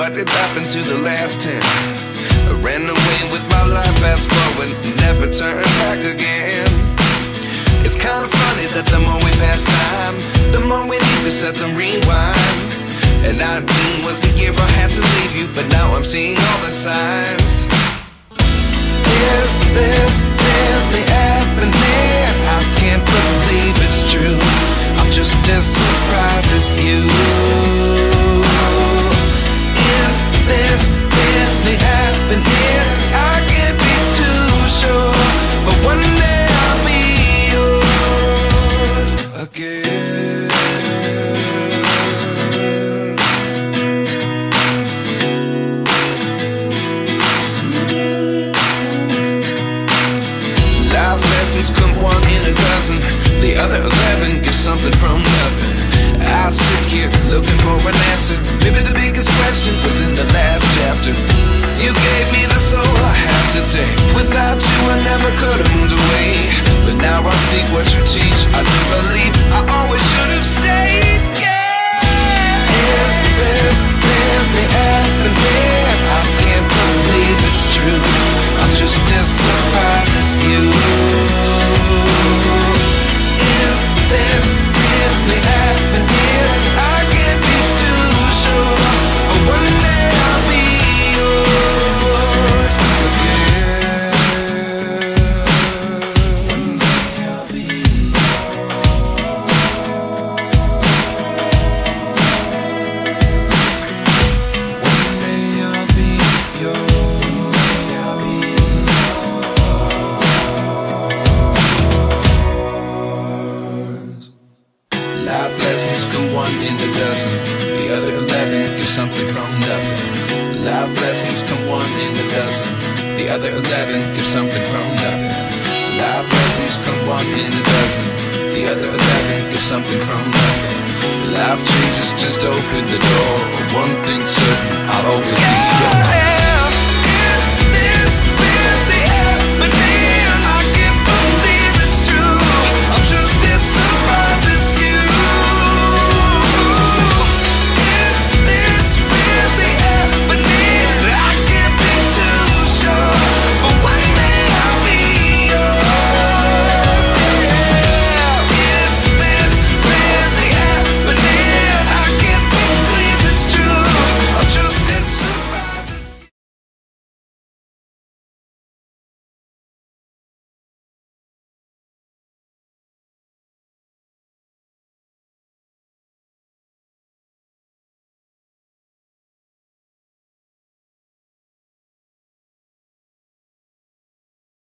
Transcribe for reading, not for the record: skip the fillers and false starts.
what did happen to the last 10? I ran away with my life, fast forward, never turn back again. It's kind of funny that the more we pass time, the more we need to set them rewind. And 19 was the year I had to leave you, but now I'm seeing all the signs. Is this really happening? I can't believe it's true. I'm just as surprised as you. Is this really happening? I can't be too sure, but one day I'll be yours again. Life lessons come one in a dozen, the other 11 get something from nothing. I sit here looking for an answer. Maybe the biggest question was in the last chapter. You gave me the soul I have today. Without you I never could have moved away. But now I see what you teach. I do believe I always should have stayed. Yeah. Is this really happening? I can't believe it's true. I'm just as surprised as you. Is this really happening? I can't be too sure, but one day I'll be yours again. One day I'll be yours. One day I'll be yours. I'll be yours. Life lessons come one in a dozen, the other 11 get something from nothing. Life lessons come one in a dozen, the other 11 get something from nothing. Life lessons come one in a dozen, the other 11 get something from nothing. Life changes just open the door, one thing's